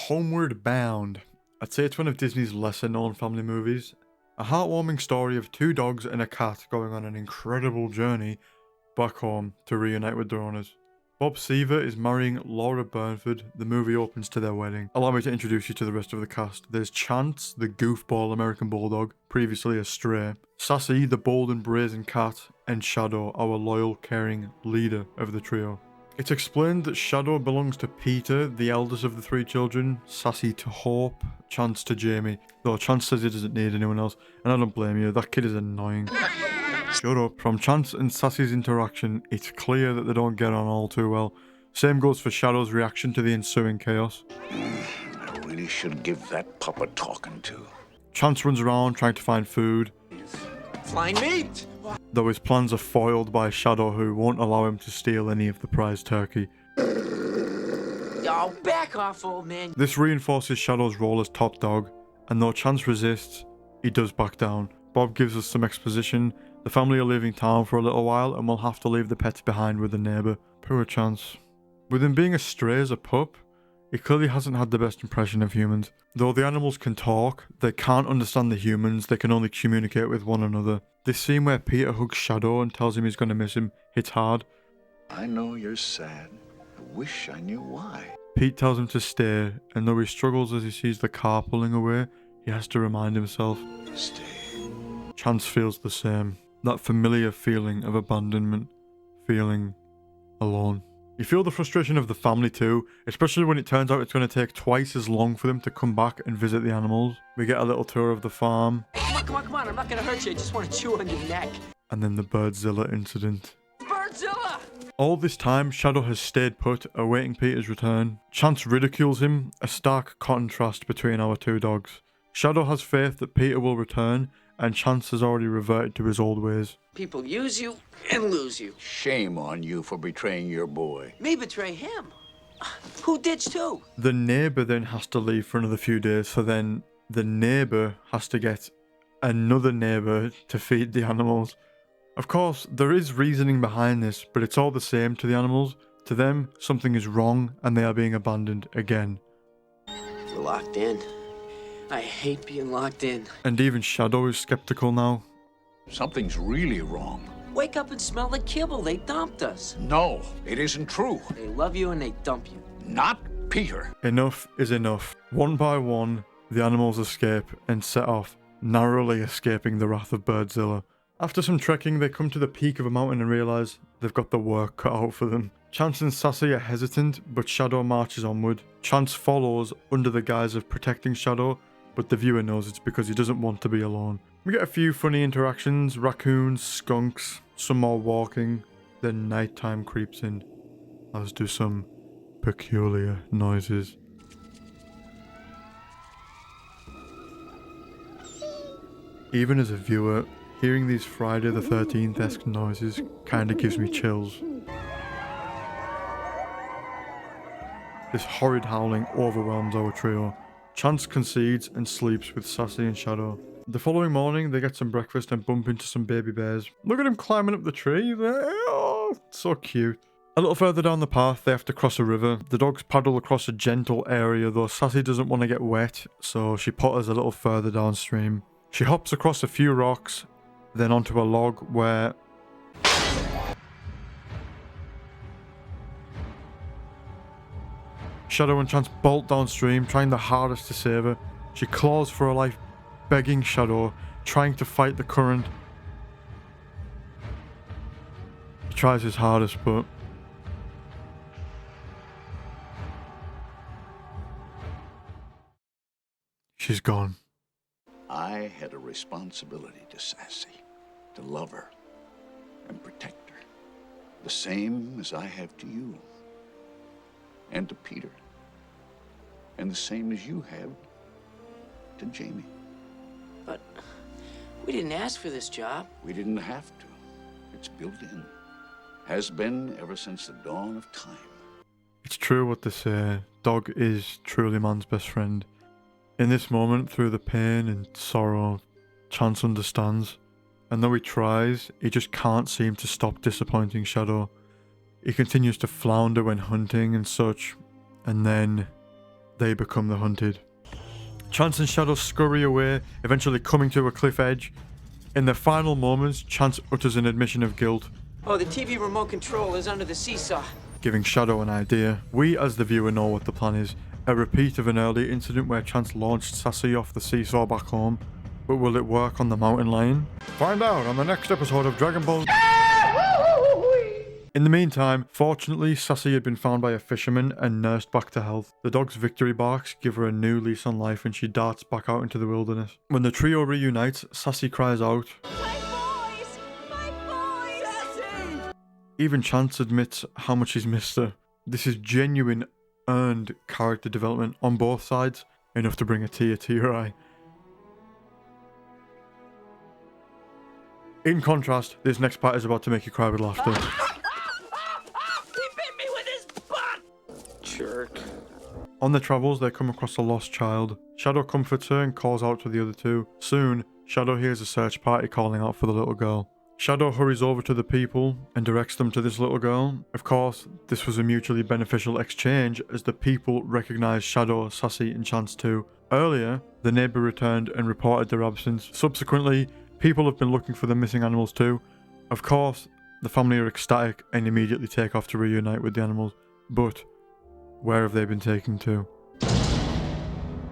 Homeward Bound. I'd say it's one of Disney's lesser known family movies. A heartwarming story of two dogs and a cat going on an incredible journey back home to reunite with their owners. Bob Seaver is marrying Laura Burnford. The movie opens to their wedding. Allow me to introduce you to the rest of the cast. There's Chance, the goofball American bulldog, previously a stray. Sassy, the bold and brazen cat. And Shadow, our loyal, caring leader of the trio. It's explained that Shadow belongs to Peter, the eldest of the three children, Sassy to Hope, Chance to Jamie. Though Chance says he doesn't need anyone else, and I don't blame you, that kid is annoying. Shut up. From Chance and Sassy's interaction, it's clear that they don't get on all too well. Same goes for Shadow's reaction to the ensuing chaos. I really should give that pup a talking to. Chance runs around trying to find food, Flying meat! though his plans are foiled by Shadow, who won't allow him to steal any of the prized turkey. Oh, back off, old man. This reinforces Shadow's role as top dog, and though Chance resists, he does back down. Bob gives us some exposition. The family are leaving town for a little while and will have to leave the pets behind with a neighbour. Poor Chance. With him being a stray as a pup, he clearly hasn't had the best impression of humans. Though the animals can talk, they can't understand the humans, they can only communicate with one another. This scene where Peter hugs Shadow and tells him he's going to miss him hits hard. I know you're sad. I wish I knew why. Pete tells him to stay, and though he struggles as he sees the car pulling away, he has to remind himself. Stay. Chance feels the same. That familiar feeling of abandonment, feeling alone. You feel the frustration of the family too, especially when it turns out it's going to take twice as long for them to come back and visit the animals. We get a little tour of the farm. Come on, I'm not gonna hurt you. I just want to chew on your neck. And then the Birdzilla incident. Birdzilla! All this time, Shadow has stayed put, awaiting Peter's return. Chance ridicules him, a stark contrast between our two dogs. Shadow has faith that Peter will return, and Chance has already reverted to his old ways. People use you and lose you. Shame on you for betraying your boy. Me betray him. Who ditched who? The neighbour then has to leave for another few days, so then the neighbour has to get another neighbour to feed the animals. Of course, there is reasoning behind this, but it's all the same to the animals. To them, something is wrong and they are being abandoned again. We're locked in. I hate being locked in. And even Shadow is skeptical now. Something's really wrong. Wake up and smell the kibble. They dumped us. No, it isn't true. They love you and they dump you. Not Peter. Enough is enough. One by one, the animals escape and set off, narrowly escaping the wrath of Birdzilla. After some trekking, they come to the peak of a mountain and realise they've got the work cut out for them. Chance and Sassy are hesitant, but Shadow marches onward. Chance follows under the guise of protecting Shadow, but the viewer knows it's because he doesn't want to be alone. We get a few funny interactions, raccoons, skunks, some more walking, then nighttime creeps in, as do some peculiar noises. Even as a viewer, hearing these Friday the 13th-esque noises kinda gives me chills. This horrid howling overwhelms our trio. Chance concedes and sleeps with Sassy and Shadow. The following morning, they get some breakfast and bump into some baby bears. Look at him climbing up the tree. Oh, so cute. A little further down the path, they have to cross a river. The dogs paddle across a gentle area, though Sassy doesn't want to get wet, so she putters a little further downstream. She hops across a few rocks, then onto a log where... Shadow and Chance bolt downstream, trying the hardest to save her. She claws for her life, begging Shadow, trying to fight the current. He tries his hardest, but... she's gone. I had a responsibility to Sassy, to love her and protect her, the same as I have to you and to Peter, and the same as you have to Jamie. But we didn't ask for this job. We didn't have to. It's built in. Has been ever since the dawn of time. It's true what they say, dog is truly man's best friend. In this moment, through the pain and sorrow, Chance understands, and though he tries, he just can't seem to stop disappointing Shadow. He continues to flounder when hunting and such, and then they become the hunted. Chance and Shadow scurry away, eventually coming to a cliff edge. In their final moments, Chance utters an admission of guilt, Oh, the TV remote control is under the seesaw. giving Shadow an idea. We as the viewer know what the plan is. A repeat of an earlier incident where Chance launched Sassy off the seesaw back home. But will it work on the mountain lion? Find out on the next episode of Dragon Ball. In the meantime, fortunately, Sassy had been found by a fisherman and nursed back to health. The dog's victory barks give her a new lease on life and she darts back out into the wilderness. When the trio reunites, Sassy cries out, My boys! My boys! Sassy! even Chance admits how much he's missed her. This is genuine, earned character development on both sides, enough to bring a tear to your eye. In contrast, this next part is about to make you cry with laughter. He bit me with his butt! Jerk. On their travels, they come across a lost child. Shadow comforts her and calls out to the other two. Soon, Shadow hears a search party calling out for the little girl. Shadow hurries over to the people and directs them to this little girl. Of course, this was a mutually beneficial exchange as the people recognized Shadow, Sassy and Chance too. Earlier, the neighbor returned and reported their absence. Subsequently, people have been looking for the missing animals too. Of course, the family are ecstatic and immediately take off to reunite with the animals. But where have they been taken to?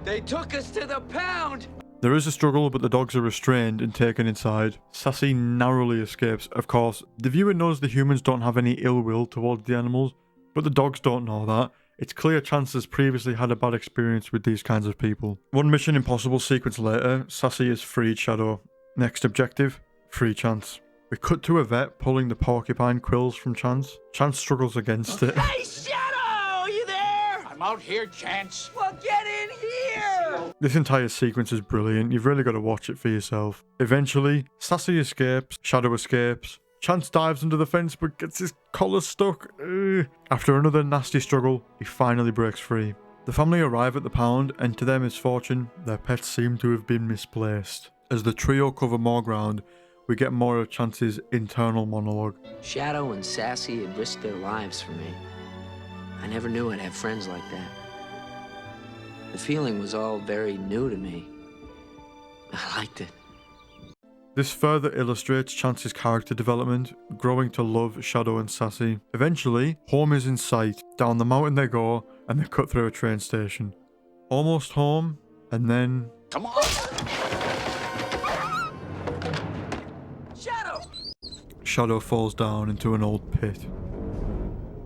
They took us to the pound! There is a struggle, but the dogs are restrained and taken inside. Sassy narrowly escapes. Of course, the viewer knows the humans don't have any ill will towards the animals, but the dogs don't know that. It's clear Chance has previously had a bad experience with these kinds of people. One Mission Impossible sequence later, Sassy has freed Shadow. Next objective, free Chance. We cut to a vet pulling the porcupine quills from Chance. Chance struggles against it. Hey, Shadow! You there? I'm out here, Chance. Well, get in here! This entire sequence is brilliant. You've really got to watch it for yourself. Eventually, Sassy escapes, Shadow escapes. Chance dives under the fence but gets his collar stuck. Ugh. After another nasty struggle, he finally breaks free. The family arrive at the pound and to their misfortune, their pets seem to have been misplaced. As the trio cover more ground, we get more of Chance's internal monologue. Shadow and Sassy had risked their lives for me. I never knew I'd have friends like that. The feeling was all very new to me. I liked it. This further illustrates Chance's character development, growing to love Shadow and Sassy. Eventually, home is in sight. Down the mountain they go, and they cut through a train station. Almost home, and then... Come on! Shadow! Shadow falls down into an old pit.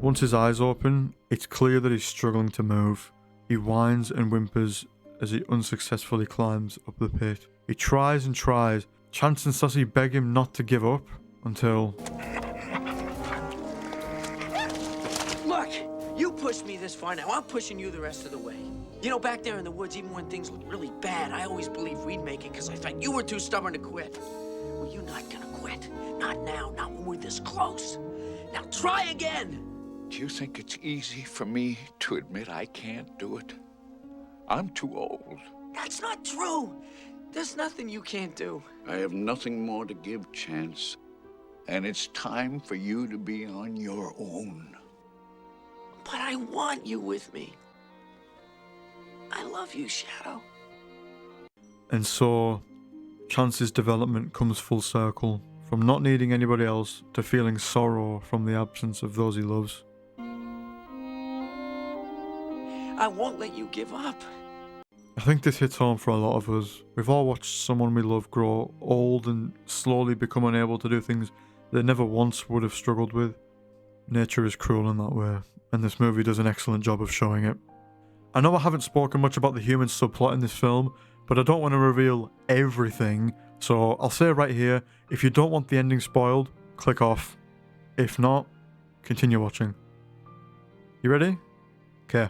Once his eyes open, it's clear that he's struggling to move. He whines and whimpers as he unsuccessfully climbs up the pit. He tries and tries. Chance and Sassy beg him not to give up until... Look, you pushed me this far, now I'm pushing you the rest of the way. You know, back there in the woods, even when things looked really bad, I always believed we'd make it because I thought you were too stubborn to quit. Well, you're not gonna quit. Not now, not when we're this close. Now try again! Do you think it's easy for me to admit I can't do it? I'm too old. That's not true. There's nothing you can't do. I have nothing more to give, Chance. And it's time for you to be on your own. But I want you with me. I love you, Shadow. And so, Chance's development comes full circle. From not needing anybody else to feeling sorrow from the absence of those he loves. I won't let you give up. I think this hits home for a lot of us. We've all watched someone we love grow old and slowly become unable to do things they never once would have struggled with. Nature is cruel in that way, and this movie does an excellent job of showing it. I know I haven't spoken much about the human subplot in this film, but I don't want to reveal everything, so I'll say right here, if you don't want the ending spoiled, click off. If not, continue watching. You ready? Okay.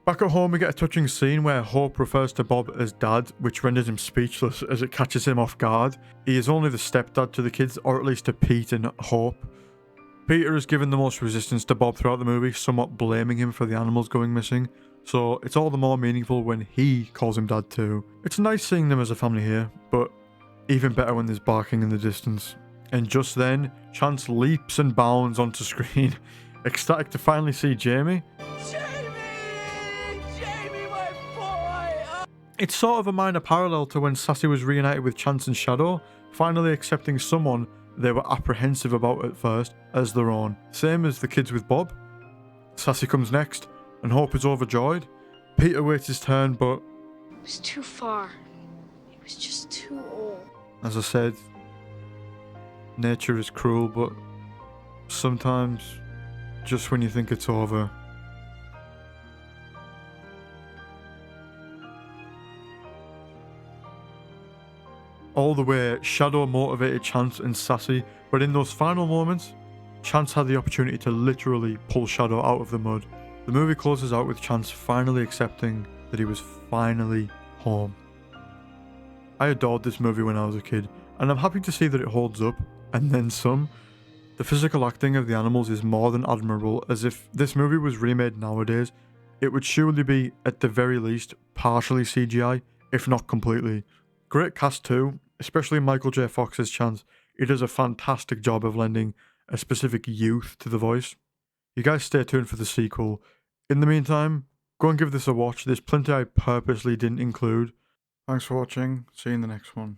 Back at home, we get a touching scene where Hope refers to Bob as dad, which renders him speechless as it catches him off guard. He is only the stepdad to the kids, or at least to Pete and Hope. Peter has given the most resistance to Bob throughout the movie, somewhat blaming him for the animals going missing, so it's all the more meaningful when he calls him dad too. It's nice seeing them as a family here, but even better when there's barking in the distance. And just then, Chance leaps and bounds onto screen, ecstatic to finally see Jamie. Jamie! Jamie, my It's sort of a minor parallel to when Sassy was reunited with Chance and Shadow, finally accepting someone they were apprehensive about at first as their own. Same as the kids with Bob. Sassy comes next, and Hope is overjoyed. Peter waits his turn, but It was too far. He was just too old. as I said, nature is cruel, but sometimes, just when you think it's over, all the way, Shadow motivated Chance and Sassy, but in those final moments, Chance had the opportunity to literally pull Shadow out of the mud. The movie closes out with Chance finally accepting that he was finally home. I adored this movie when I was a kid, and I'm happy to see that it holds up, and then some. The physical acting of the animals is more than admirable, as if this movie was remade nowadays, it would surely be, at the very least, partially CGI, if not completely. Great cast too, especially Michael J. Fox as Chance. He does a fantastic job of lending a specific youth to the voice. You guys stay tuned for the sequel. In the meantime, go and give this a watch. There's plenty I purposely didn't include. Thanks for watching. See you in the next one.